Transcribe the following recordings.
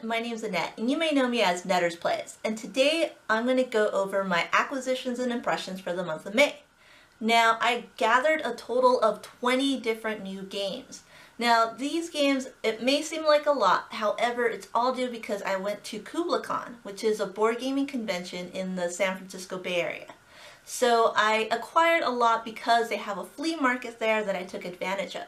my name's Annette, and you may know me as Nettersplays, and today I'm going to go over my acquisitions and impressions for the month of May. Now, I gathered a total of 20 different new games. Now, these games, it may seem like a lot, however, it's all due because I went to KublaCon, which is a board gaming convention in the San Francisco Bay Area. So I acquired a lot because they have a flea market there that I took advantage of.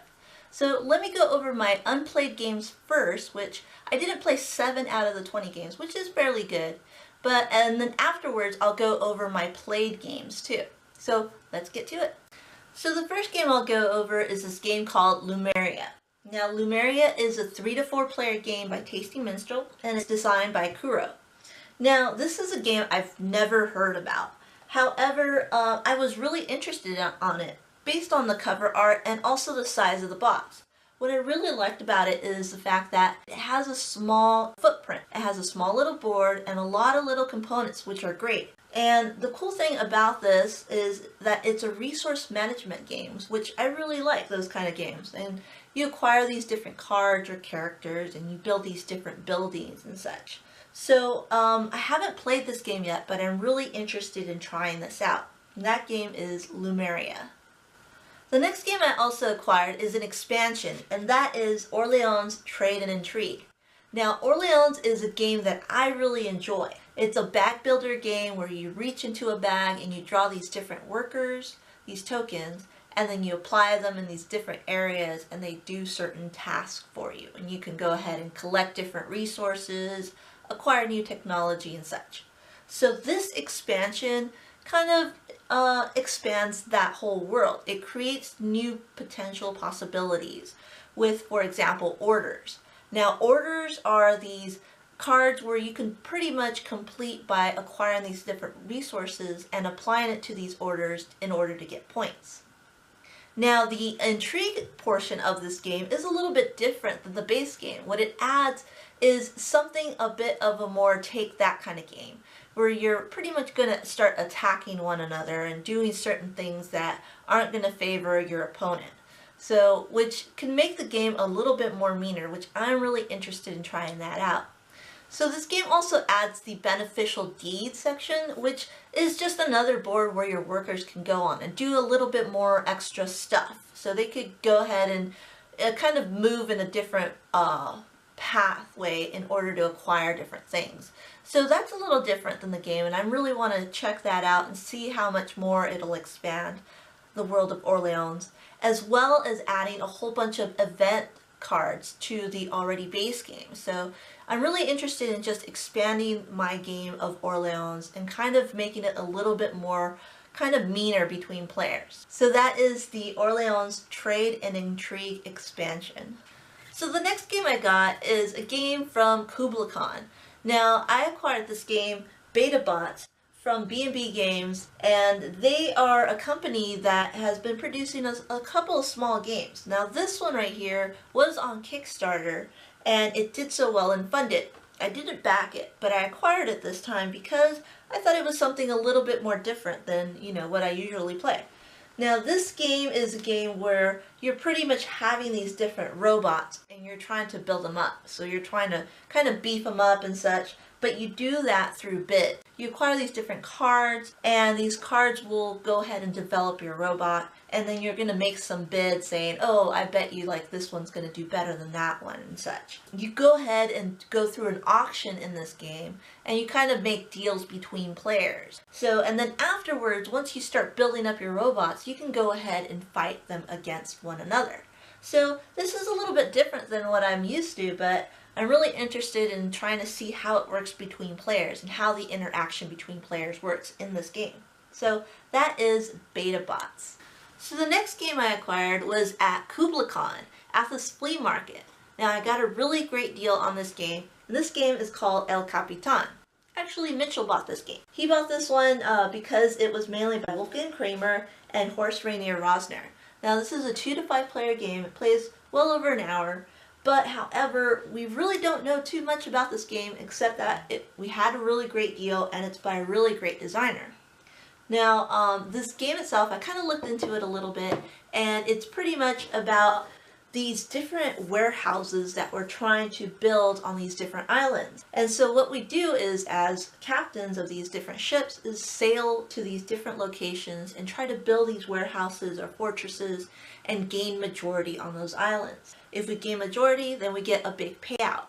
So let me go over my unplayed games first, which I didn't play 7 out of the 20 games, which is fairly good. And then afterwards, I'll go over my played games too. So let's get to it. So the first game I'll go over is this game called Lemuria. Now Lemuria is a 3 to 4 player game by Tasty Minstrel, and it's designed by Kuro. Now this is a game I've never heard about. However, I was really interested on it, based on the cover art and also the size of the box. What I really liked about it is the fact that it has a small footprint. It has a small little board and a lot of little components, which are great. And the cool thing about this is that it's a resource management game, which I really like those kind of games. And you acquire these different cards or characters and you build these different buildings and such. So I haven't played this game yet, but I'm really interested in trying this out. And that game is Lemuria. The next game I also acquired is an expansion, and that is Orleans Trade and Intrigue. Now, Orleans is a game that I really enjoy. It's a bag builder game where you reach into a bag and you draw these different workers, these tokens, and then you apply them in these different areas and they do certain tasks for you. And you can go ahead and collect different resources, acquire new technology and such. So this expansion kind of expands that whole world. It creates new potential possibilities with, for example, orders. Now, orders are these cards where you can pretty much complete by acquiring these different resources and applying it to these orders in order to get points. Now, the intrigue portion of this game is a little bit different than the base game. What it adds is something a bit of a more take that kind of game, where you're pretty much going to start attacking one another and doing certain things that aren't going to favor your opponent. So, which can make the game a little bit more meaner, which I'm really interested in trying that out. So this game also adds the beneficial deed section, which is just another board where your workers can go on and do a little bit more extra stuff. So they could go ahead and kind of move in a different pathway in order to acquire different things. So that's a little different than the game, and I really want to check that out and see how much more it'll expand the world of Orleans, as well as adding a whole bunch of event cards to the already base game. So I'm really interested in just expanding my game of Orleans and kind of making it a little bit more kind of meaner between players. So that is the Orleans Trade and Intrigue expansion. So the next game I got is a game from KublaCon. Now, I acquired this game, BetaBotz, from B&B Games, and they are a company that has been producing a couple of small games. Now, this one right here was on Kickstarter, and it did so well and funded. I didn't back it, but I acquired it this time because I thought it was something a little bit more different than, what I usually play. Now, this game is a game where you're pretty much having these different robots and you're trying to build them up. So you're trying to kind of beef them up and such, but you do that through bid. You acquire these different cards, and these cards will go ahead and develop your robot, and then you're going to make some bid saying, oh, I bet you like this one's going to do better than that one and such. You go ahead and go through an auction in this game, and you kind of make deals between players. So, and then afterwards, once you start building up your robots, you can go ahead and fight them against one another. So this is a little bit different than what I'm used to, but I'm really interested in trying to see how it works between players and how the interaction between players works in this game. So that is BetaBotz. So the next game I acquired was at KublaCon, at this flea market. Now I got a really great deal on this game, and this game is called El Capitan. Actually, Mitchell bought this game. He bought this one because it was mainly by Wolfgang Kramer and Horst Rainier Rosner. Now this is a 2 to 5 player game. It plays well over an hour. But however, we really don't know too much about this game except that we had a really great deal and it's by a really great designer. Now, this game itself, I kind of looked into it a little bit, and it's pretty much about these different warehouses that we're trying to build on these different islands. And so what we do is, as captains of these different ships, is sail to these different locations and try to build these warehouses or fortresses and gain majority on those islands. If we gain majority, then we get a big payout.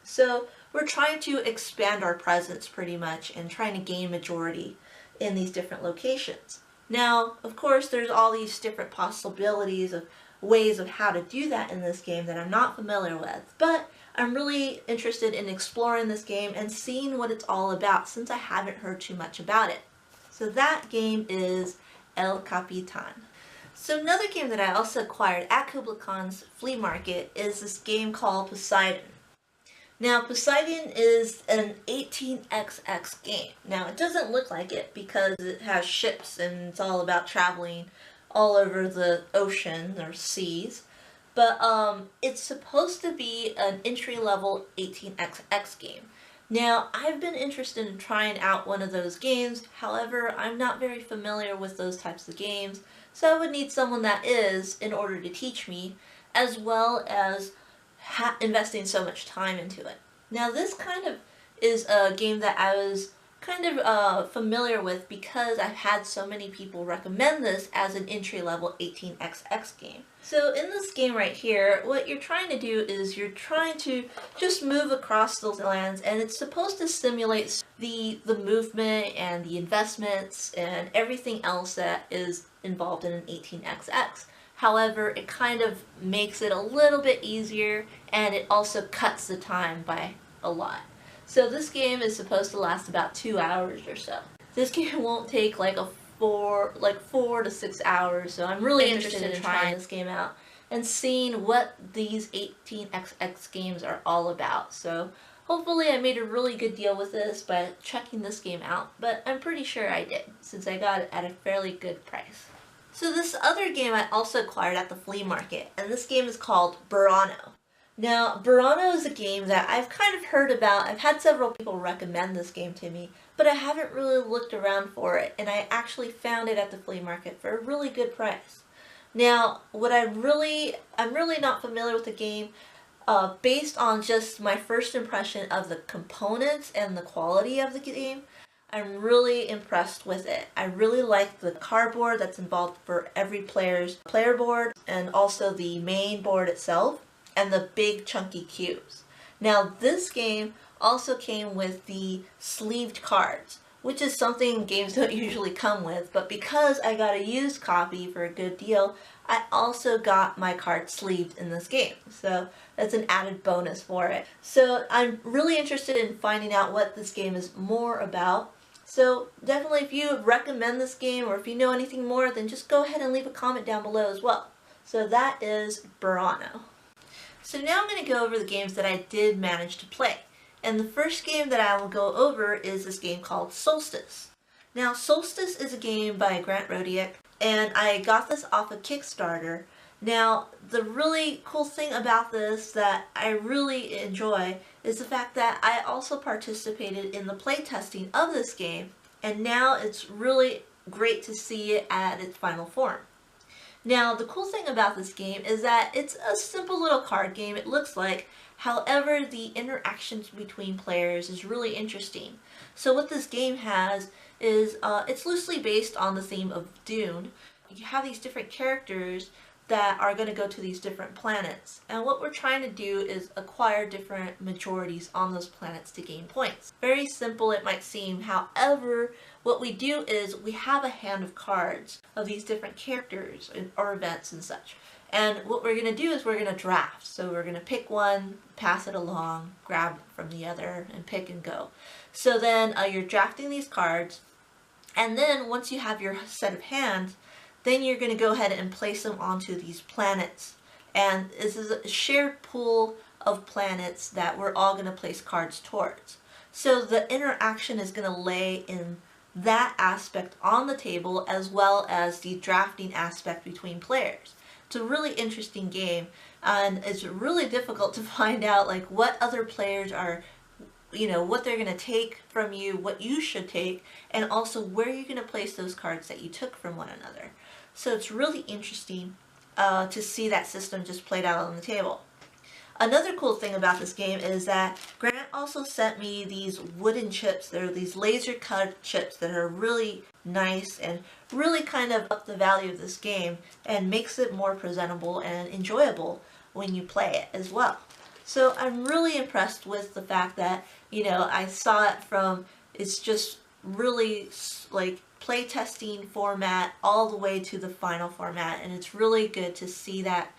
So we're trying to expand our presence pretty much and trying to gain majority in these different locations. Now, of course, there's all these different possibilities of ways of how to do that in this game that I'm not familiar with, but I'm really interested in exploring this game and seeing what it's all about since I haven't heard too much about it. So that game is El Capitan. So another game that I also acquired at Kublai Khan's flea market is this game called Poseidon. Now, Poseidon is an 18xx game. Now, it doesn't look like it because it has ships and it's all about traveling all over the ocean or seas. But it's supposed to be an entry-level 18xx game. Now, I've been interested in trying out one of those games. However, I'm not very familiar with those types of games, so I would need someone that is in order to teach me, as well as investing so much time into it. Now, this kind of is a game that I was kind of familiar with because I've had so many people recommend this as an entry-level 18xx game. So in this game right here, what you're trying to do is you're trying to just move across those lands, and it's supposed to simulate the movement and the investments and everything else that is involved in an 18xx. However, it kind of makes it a little bit easier, and it also cuts the time by a lot. So this game is supposed to last about 2 hours or so. This game won't take like 4 to 6 hours, so I'm really interested in trying this game out and seeing what these 18xx games are all about. So hopefully I made a really good deal with this by checking this game out, but I'm pretty sure I did, since I got it at a fairly good price. So this other game I also acquired at the flea market, and this game is called Burano. Now, Burano is a game that I've kind of heard about. I've had several people recommend this game to me, but I haven't really looked around for it, and I actually found it at the flea market for a really good price. Now, I'm really not familiar with the game. Based on just my first impression of the components and the quality of the game, I'm really impressed with it. I really like the cardboard that's involved for every player's player board, and also the main board itself, and the big chunky cubes. Now, this game also came with the sleeved cards, which is something games don't usually come with, but because I got a used copy for a good deal, I also got my card sleeved in this game. So that's an added bonus for it. So I'm really interested in finding out what this game is more about. So definitely, if you recommend this game or if you know anything more, then just go ahead and leave a comment down below as well. So that is Burano. So now I'm going to go over the games that I did manage to play. And the first game that I will go over is this game called Solstice. Now, Solstice is a game by Grant Rodiak, and I got this off of Kickstarter. Now, the really cool thing about this that I really enjoy is the fact that I also participated in the playtesting of this game, and now it's really great to see it at its final form. Now, the cool thing about this game is that it's a simple little card game, it looks like. However, the interactions between players is really interesting. So what this game has is, it's loosely based on the theme of Dune. You have these different characters that are going to go to these different planets. And what we're trying to do is acquire different majorities on those planets to gain points. Very simple it might seem. However, what we do is we have a hand of cards of these different characters or events and such. And what we're going to do is we're going to draft. So we're going to pick one, pass it along, grab from the other, and pick and go. So then you're drafting these cards, and then once you have your set of hands, then you're going to go ahead and place them onto these planets. And this is a shared pool of planets that we're all going to place cards towards. So the interaction is going to lay in that aspect on the table, as well as the drafting aspect between players. It's a really interesting game, and it's really difficult to find out like what other players are, what they're going to take from you, what you should take, and also where you're going to place those cards that you took from one another. So it's really interesting. to see that system just played out on the table. Another cool thing about this game is that Grant also sent me these wooden chips. They're these laser cut chips that are really nice and really kind of up the value of this game and makes it more presentable and enjoyable when you play it as well. So I'm really impressed with the fact that, you know, I saw it from, it's just really like playtesting format all the way to the final format, and it's really good to see that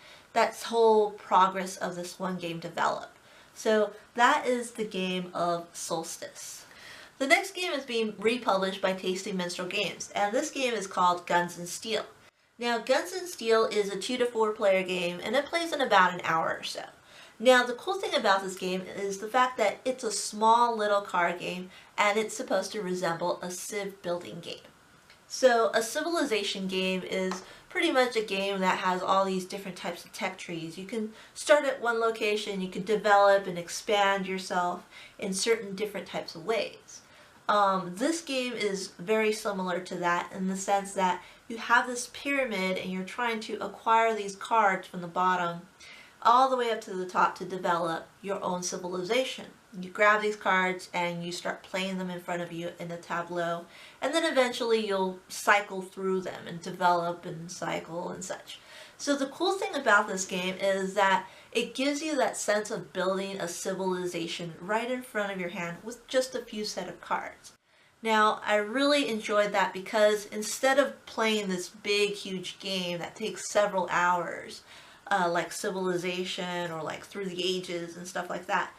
whole progress of this one game develop. So that is the game of Solstice. The next game is being republished by Tasty Minstrel Games, and this game is called Guns&Steel. Now, Guns&Steel is a 2 to 4 player game, and it plays in about an hour or so. Now, the cool thing about this game is the fact that it's a small little card game, and it's supposed to resemble a civ building game. So a civilization game is pretty much a game that has all these different types of tech trees. You can start at one location, you can develop and expand yourself in certain different types of ways. This game is very similar to that in the sense that you have this pyramid and you're trying to acquire these cards from the bottom all the way up to the top to develop your own civilization. You grab these cards and you start playing them in front of you in a tableau, and then eventually you'll cycle through them and develop and cycle and such. So the cool thing about this game is that it gives you that sense of building a civilization right in front of your hand with just a few set of cards. Now, I really enjoyed that because instead of playing this big huge game that takes several hours, like Civilization or like Through the Ages and stuff like that,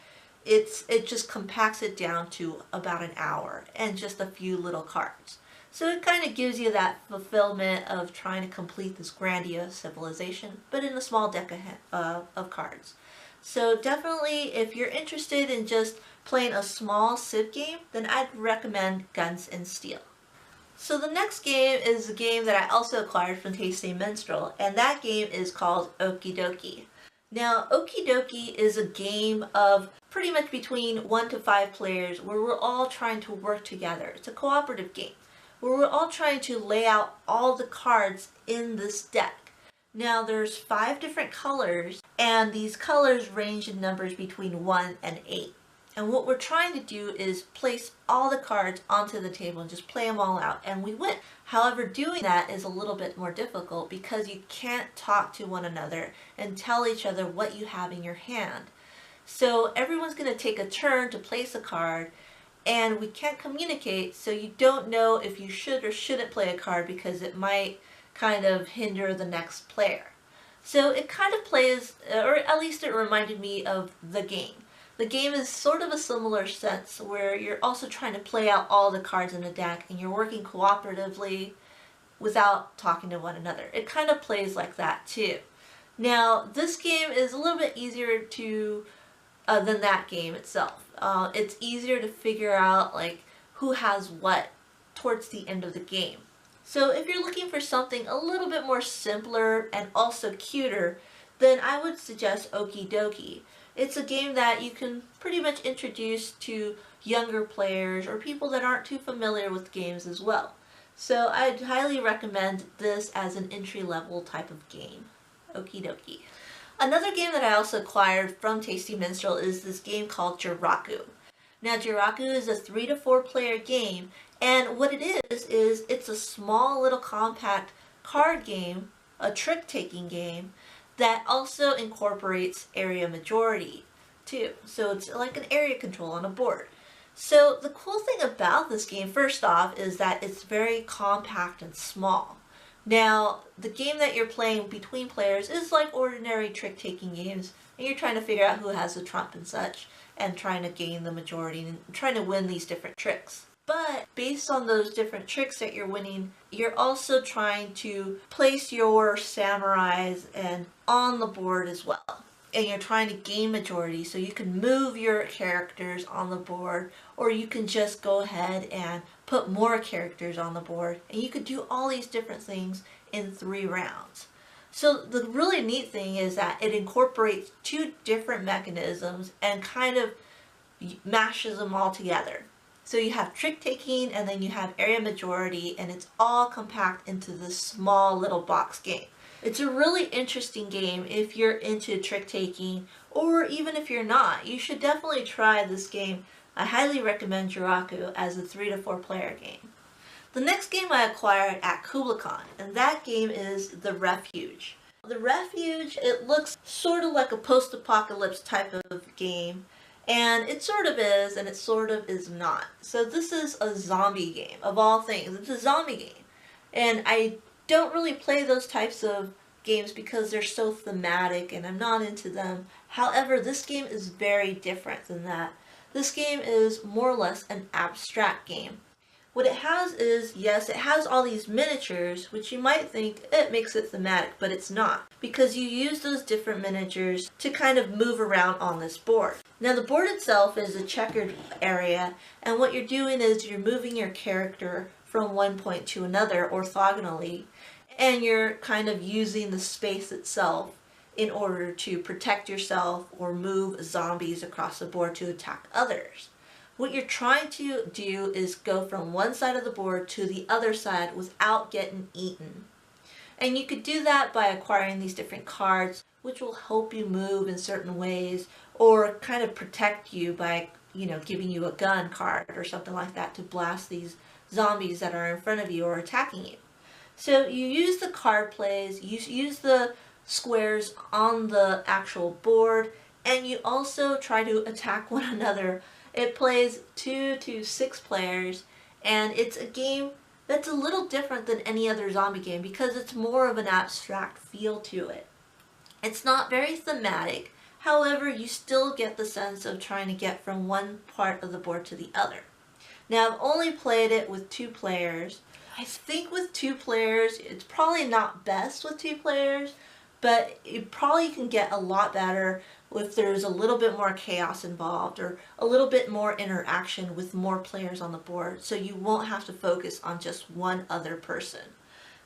it just compacts it down to about an hour and just a few little cards. So it kind of gives you that fulfillment of trying to complete this grandiose civilization, but in a small deck of cards. So definitely, if you're interested in just playing a small civ game, then I'd recommend Guns&Steel. So the next game is a game that I also acquired from Tasty Minstrel, and that game is called Okey Dokey. Now, Okey Dokey is a game of pretty much between 1 to 5 players where we're all trying to work together. It's a cooperative game where we're all trying to lay out all the cards in this deck. Now, there's 5 different colors, and these colors range in numbers between 1 and 8. And what we're trying to do is place all the cards onto the table and just play them all out, and we win. However, doing that is a little bit more difficult because you can't talk to one another and tell each other what you have in your hand. So everyone's going to take a turn to place a card, and we can't communicate, so you don't know if you should or shouldn't play a card because it might kind of hinder the next player. So it kind of plays, or at least it reminded me of the game. The game is sort of a similar sense where you're also trying to play out all the cards in a deck and you're working cooperatively without talking to one another. It kind of plays like that too. Now, this game is a little bit easier than that game itself. It's easier to figure out like who has what towards the end of the game. So if you're looking for something a little bit more simpler and also cuter, then I would suggest Okey Dokey. It's a game that you can pretty much introduce to younger players or people that aren't too familiar with games as well. So I'd highly recommend this as an entry-level type of game. Okey Dokey. Another game that I also acquired from Tasty Minstrel is this game called Joraku. Now, Joraku is a 3 to 4 player game, and what it is it's a small little compact card game, a trick-taking game, that also incorporates area majority too. So it's like an area control on a board. So the cool thing about this game, first off, is that it's very compact and small. Now, the game that you're playing between players is like ordinary trick-taking games, and you're trying to figure out who has the trump and such, and trying to gain the majority and trying to win these different tricks. But based on those different tricks that you're winning, you're also trying to place your samurais and on the board as well. And you're trying to gain majority, so you can move your characters on the board, or you can just go ahead and put more characters on the board, and you could do all these different things in 3 rounds. So the really neat thing is that it incorporates 2 different mechanisms and kind of mashes them all together. So you have trick-taking, and then you have area majority, and it's all compact into this small little box game. It's a really interesting game if you're into trick-taking, or even if you're not. You should definitely try this game. I highly recommend Joraku as a 3 to 4 player game. The next game I acquired at KublaCon, and that game is The Refuge. The Refuge, it looks sort of like a post-apocalypse type of game, and it sort of is, and it sort of is not. So this is a zombie game, of all things. It's a zombie game. And I don't really play those types of games because they're so thematic and I'm not into them. However, this game is very different than that. This game is more or less an abstract game. What it has is, yes, it has all these miniatures, which you might think it makes it thematic, but it's not. Because you use those different miniatures to kind of move around on this board. Now the board itself is a checkered area, and what you're doing is you're moving your character from one point to another orthogonally, and you're kind of using the space itself in order to protect yourself or move zombies across the board to attack others. What you're trying to do is go from one side of the board to the other side without getting eaten. And you could do that by acquiring these different cards, which will help you move in certain ways, or kind of protect you by, giving you a gun card or something like that to blast these zombies that are in front of you or attacking you. So you use the card plays, you use the squares on the actual board, and you also try to attack one another. It plays 2 to 6 players, and it's a game that's a little different than any other zombie game because it's more of an abstract feel to it. It's not very thematic, however, you still get the sense of trying to get from one part of the board to the other. Now, I've only played it with 2 players. I think with 2 players, it's probably not best with 2 players, but you probably can get a lot better if there's a little bit more chaos involved or a little bit more interaction with more players on the board, so you won't have to focus on just one other person.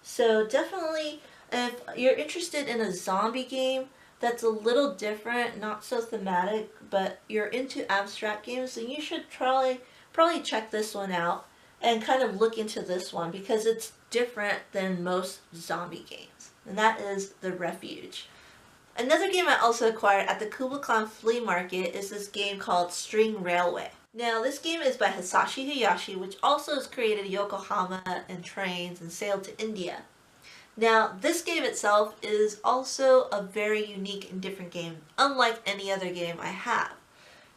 So definitely, if you're interested in a zombie game that's a little different, not so thematic, but you're into abstract games, then you should probably check this one out and kind of look into this one because it's different than most zombie games, and that is The Refuge. Another game I also acquired at the KublaCon flea market is this game called String Railway. Now this game is by Hisashi Hayashi, which also has created Yokohama and Trains and Sailed to India. Now this game itself is also a very unique and different game, unlike any other game I have.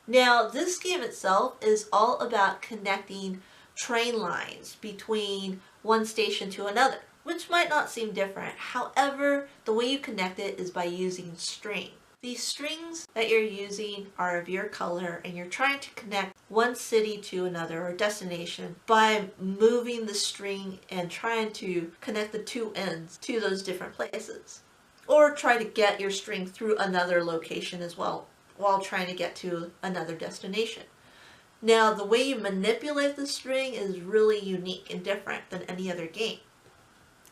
Now this game itself is all about connecting train lines between one station to another, which might not seem different. However, the way you connect it is by using string. These strings that you're using are of your color, and you're trying to connect one city to another or destination by moving the string and trying to connect the 2 ends to those different places. Or try to get your string through another location as well while trying to get to another destination. Now, the way you manipulate the string is really unique and different than any other game.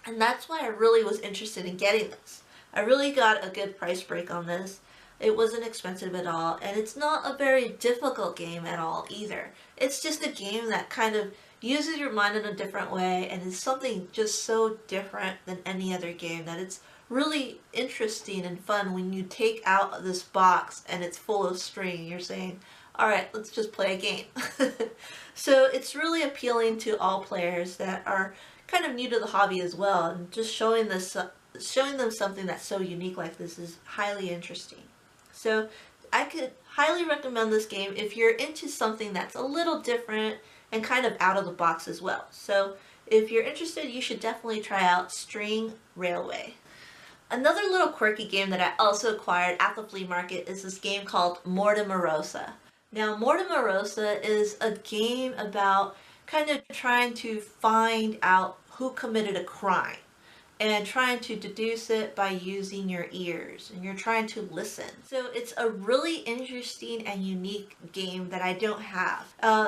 And that's why I really was interested in getting this. I really got a good price break on this. It wasn't expensive at all, and it's not a very difficult game at all either. It's just a game that kind of uses your mind in a different way and is something just so different than any other game that it's really interesting and fun when you take out this box and it's full of string. You're saying, alright, let's just play a game. So it's really appealing to all players that are kind of new to the hobby as well, and just showing them something that's so unique like this is highly interesting. So I could highly recommend this game if you're into something that's a little different and kind of out of the box as well. So if you're interested, you should definitely try out String Railway. Another little quirky game that I also acquired at the flea market is this game called Im Arosa. Now, Im Arosa is a game about kind of trying to find out who committed a crime and trying to deduce it by using your ears, and you're trying to listen. So it's a really interesting and unique game that I don't have.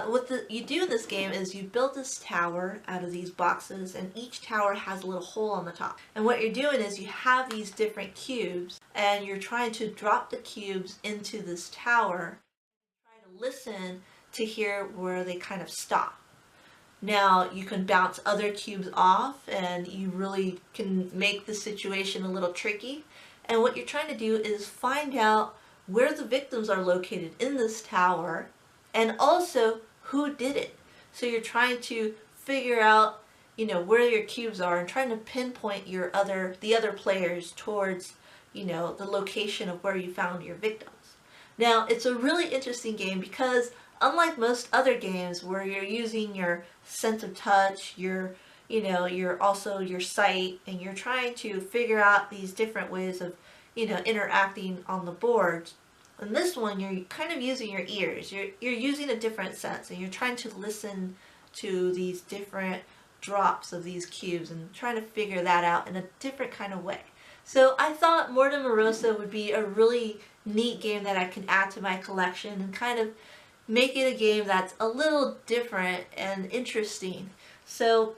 What you do in this game is you build this tower out of these boxes, and each tower has a little hole on the top. And what you're doing is you have these different cubes, and you're trying to drop the cubes into this tower, try to listen to hear where they kind of stop. Now you can bounce other cubes off and you really can make the situation a little tricky. And what you're trying to do is find out where the victims are located in this tower and also who did it. So you're trying to figure out, you know, where your cubes are and trying to pinpoint the other players towards, you know, the location of where you found your victims. Now, it's a really interesting game because unlike most other games where you're using your sense of touch, your sight, and you're trying to figure out these different ways of, you know, interacting on the board. In this one, you're kind of using your ears. You're using a different sense, and you're trying to listen to these different drops of these cubes and trying to figure that out in a different kind of way. So I thought Im Arosa would be a really neat game that I can add to my collection and kind of make it a game that's a little different and interesting. So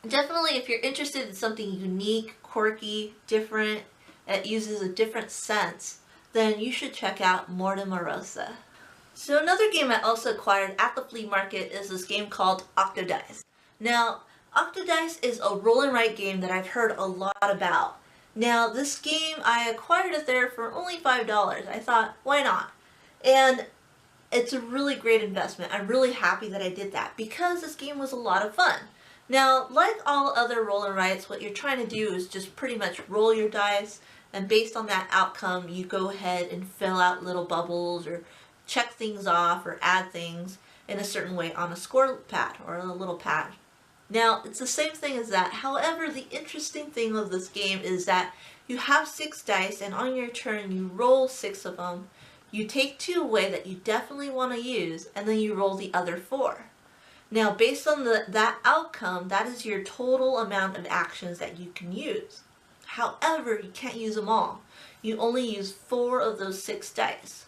definitely if you're interested in something unique, quirky, different, that uses a different sense, then you should check out Im Arosa. So another game I also acquired at the flea market is this game called Octo Dice. Now, Octo Dice is a roll and write game that I've heard a lot about. Now, this game, I acquired it there for only $5. I thought, why not? And it's a really great investment. I'm really happy that I did that because this game was a lot of fun. Now, like all other roll and writes, what you're trying to do is just pretty much roll your dice, and based on that outcome, you go ahead and fill out little bubbles or check things off or add things in a certain way on a score pad or a little pad. Now, it's the same thing as that. However, the interesting thing of this game is that you have 6 dice, and on your turn you roll 6 of them. You take 2 away that you definitely want to use, and then you roll the other 4. Now, based on that outcome, that is your total amount of actions that you can use. However, you can't use them all. You only use 4 of those 6 dice.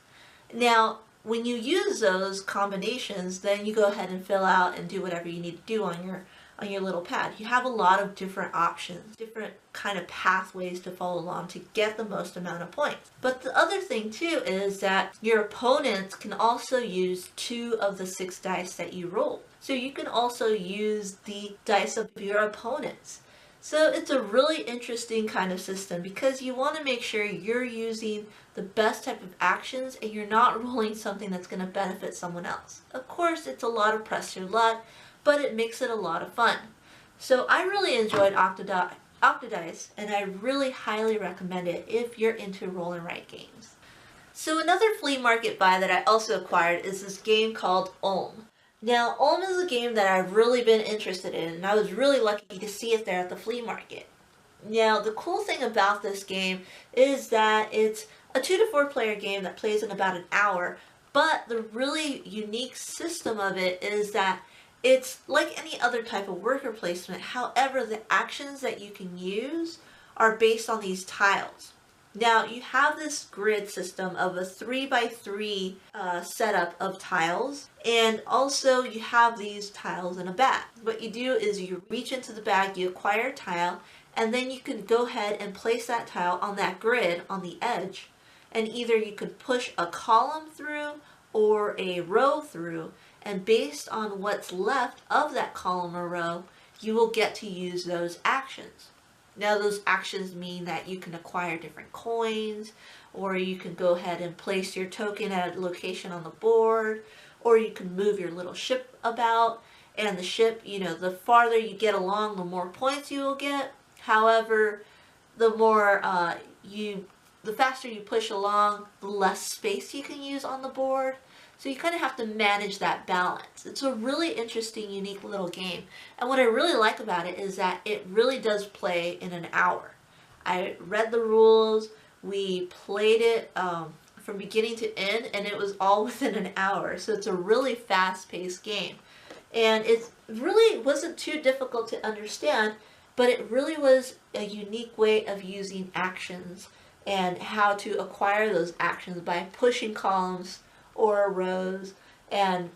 Now, when you use those combinations, then you go ahead and fill out and do whatever you need to do on your little pad. You have a lot of different options, different kind of pathways to follow along to get the most amount of points. But the other thing too is that your opponents can also use 2 of the 6 dice that you roll. So you can also use the dice of your opponents. So it's a really interesting kind of system because you want to make sure you're using the best type of actions and you're not rolling something that's going to benefit someone else. Of course, it's a lot of press your luck, but it makes it a lot of fun. So I really enjoyed Octo Dice, and I really highly recommend it if you're into roll and write games. So another flea market buy that I also acquired is this game called Ulm. Now, Ulm is a game that I've really been interested in, and I was really lucky to see it there at the flea market. Now, the cool thing about this game is that it's a 2 to 4 player game that plays in about an hour, but the really unique system of it is that it's like any other type of worker placement. However, the actions that you can use are based on these tiles. Now, you have this grid system of a 3x3 setup of tiles, and also you have these tiles in a bag. What you do is you reach into the bag, you acquire a tile, and then you can go ahead and place that tile on that grid on the edge, and either you could push a column through or a row through, and based on what's left of that column or row, you will get to use those actions. Now, those actions mean that you can acquire different coins, or you can go ahead and place your token at a location on the board, or you can move your little ship about, and the ship, you know, the farther you get along, the more points you will get. However, the faster you push along, the less space you can use on the board. So you kind of have to manage that balance. It's a really interesting, unique little game. And what I really like about it is that it really does play in an hour. I read the rules, we played it from beginning to end, and it was all within an hour. So it's a really fast-paced game. And it really wasn't too difficult to understand, but it really was a unique way of using actions and how to acquire those actions by pushing columns or rows and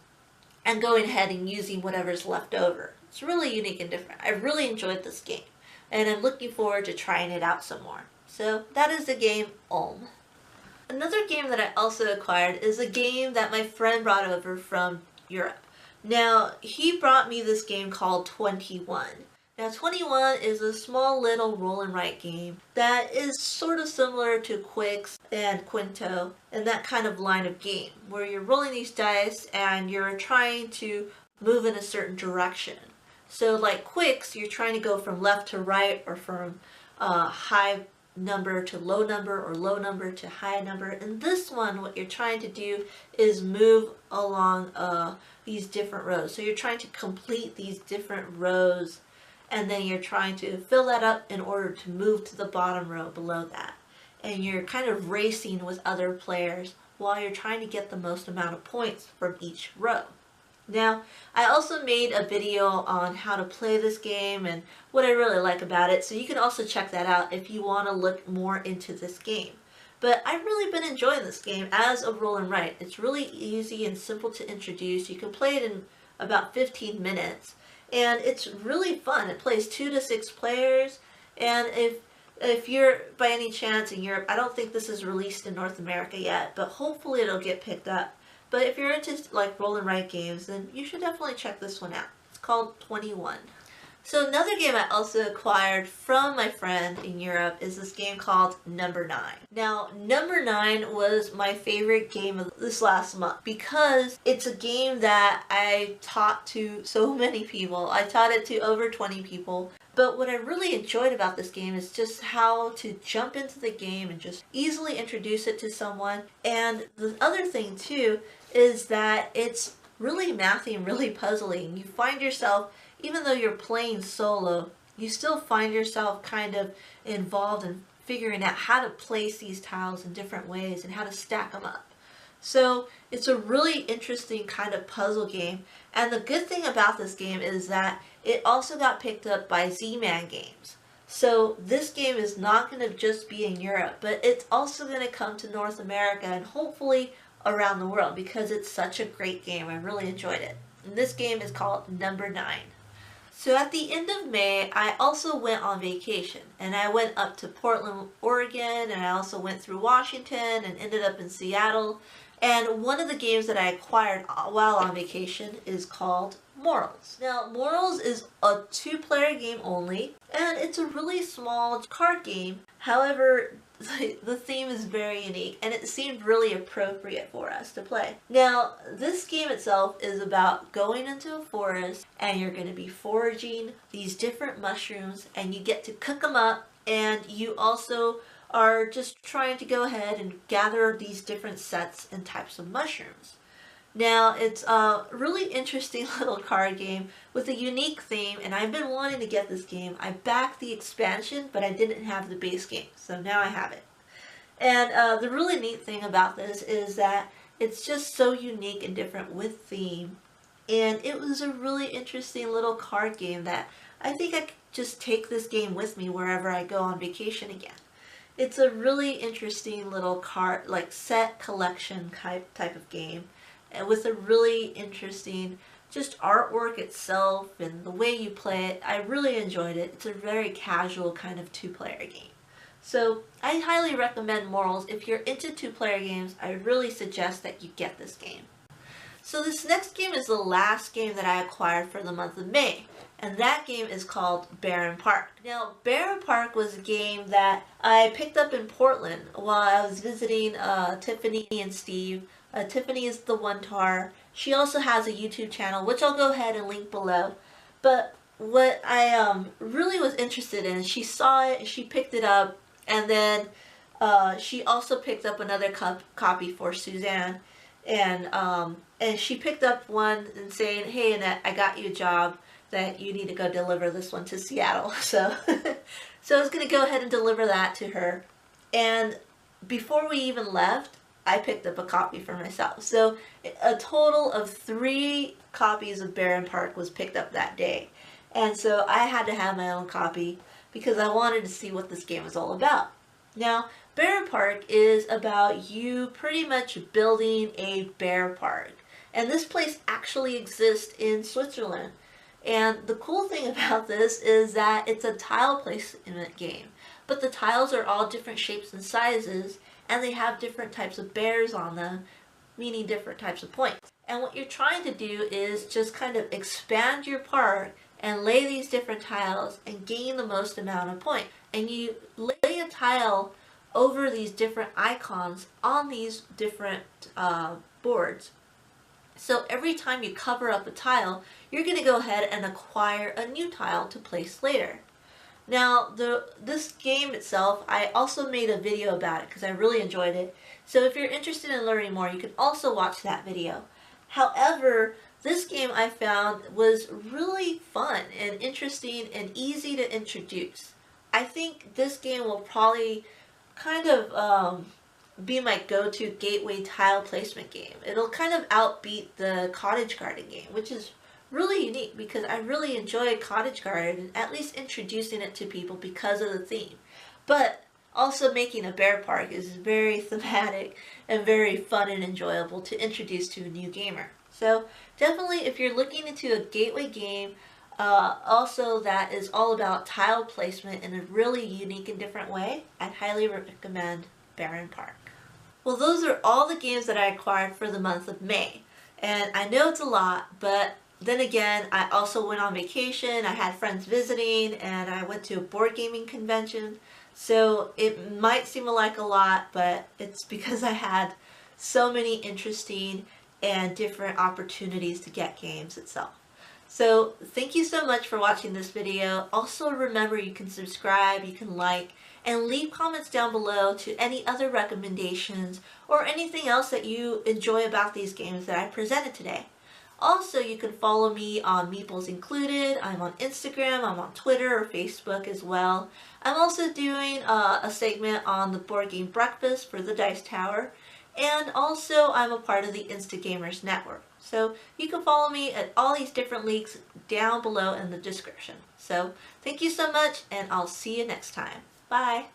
going ahead and using whatever's left over. It's really unique and different. I really enjoyed this game, and I'm looking forward to trying it out some more. So that is the game Ulm. Another game that I also acquired is a game that my friend brought over from Europe. Now, he brought me this game called 21. Now, 21 is a small little roll and write game that is sort of similar to Quicks and Quinto and that kind of line of game where you're rolling these dice and you're trying to move in a certain direction. So like Quicks, you're trying to go from left to right or from high number to low number or low number to high number. And this one, what you're trying to do is move along these different rows. So you're trying to complete these different rows and then you're trying to fill that up in order to move to the bottom row below that. And you're kind of racing with other players while you're trying to get the most amount of points from each row. Now, I also made a video on how to play this game and what I really like about it, so you can also check that out if you want to look more into this game. But I've really been enjoying this game as a roll and write. It's really easy and simple to introduce. You can play it in about 15 minutes, and it's really fun. It plays 2 to 6 players, and if you're by any chance in Europe, I don't think this is released in North America yet, but hopefully it'll get picked up. But if you're into like roll and write games, then you should definitely check this one out. It's called 21. So another game I also acquired from my friend in Europe is this game called Number 9. Now, Number 9 was my favorite game of this last month because it's a game that I taught to so many people. I taught it to over 20 people. But what I really enjoyed about this game is just how to jump into the game and just easily introduce it to someone. And the other thing too is that it's really mathy and really puzzling. You find yourself, even though you're playing solo, you still find yourself kind of involved in figuring out how to place these tiles in different ways and how to stack them up. So it's a really interesting kind of puzzle game. And the good thing about this game is that it also got picked up by Z-Man Games. So this game is not going to just be in Europe, but it's also going to come to North America and hopefully around the world because it's such a great game. I really enjoyed it. And this game is called Number 9. So at the end of May, I also went on vacation, and I went up to Portland, Oregon, and I also went through Washington and ended up in Seattle. And one of the games that I acquired while on vacation is called Morels. Now, Morels is a 2-player game only, and it's a really small card game. However, the theme is very unique, and it seemed really appropriate for us to play. Now, this game itself is about going into a forest, and you're going to be foraging these different mushrooms, and you get to cook them up, and you also are just trying to go ahead and gather these different sets and types of mushrooms. Now, it's a really interesting little card game with a unique theme, and I've been wanting to get this game. I backed the expansion, but I didn't have the base game, so now I have it. And the really neat thing about this is that it's just so unique and different with theme, and it was a really interesting little card game that I think I could just take this game with me wherever I go on vacation again. It's a really interesting little card, like set collection type of game, and with a really interesting just artwork itself and the way you play it. I really enjoyed it. It's a very casual kind of 2-player game. So I highly recommend Morels. If you're into 2-player games, I really suggest that you get this game. So this next game is the last game that I acquired for the month of May, and that game is called BarenPark. Now, BarenPark was a game that I picked up in Portland while I was visiting Tiffany and Steve. Tiffany is the one-tar. She also has a YouTube channel, which I'll go ahead and link below. But what I really was interested in, she saw it, she picked it up, and then she also picked up another copy for Suzanne. And she picked up one and saying, "Hey, Annette, I got you a job that you need to go deliver this one to Seattle." So, so I was going to go ahead and deliver that to her. And before we even left, I picked up a copy for myself. So a total of 3 copies of BarenPark was picked up that day. And so I had to have my own copy because I wanted to see what this game was all about. Now, BarenPark is about you pretty much building a bear park. And this place actually exists in Switzerland. And the cool thing about this is that it's a tile placement game. But the tiles are all different shapes and sizes, and they have different types of bears on them, meaning different types of points. And what you're trying to do is just kind of expand your park and lay these different tiles and gain the most amount of points. And you lay a tile over these different icons on these different boards. So every time you cover up a tile, you're going to go ahead and acquire a new tile to place later. Now, this game itself, I also made a video about it because I really enjoyed it. So if you're interested in learning more, you can also watch that video. However, this game I found was really fun and interesting and easy to introduce. I think this game will probably kind of be my go-to gateway tile placement game. It'll kind of outbeat the Cottage Garden game, which is really unique because I really enjoy Cottage Garden, at least introducing it to people because of the theme. But also making a BarenPark is very thematic and very fun and enjoyable to introduce to a new gamer. So definitely if you're looking into a gateway game, also that is all about tile placement in a really unique and different way, I'd highly recommend BarenPark. Well, those are all the games that I acquired for the month of May. And I know it's a lot, but then again, I also went on vacation, I had friends visiting, and I went to a board gaming convention. So it might seem like a lot, but it's because I had so many interesting and different opportunities to get games itself. So thank you so much for watching this video. Also remember, you can subscribe, you can like, and leave comments down below to any other recommendations or anything else that you enjoy about these games that I presented today. Also, you can follow me on Meeples Included. I'm on Instagram, I'm on Twitter or Facebook as well. I'm also doing a segment on the Board Game Breakfast for the Dice Tower. And also, I'm a part of the Instagamers Network. So you can follow me at all these different links down below in the description. So thank you so much, and I'll see you next time. Bye!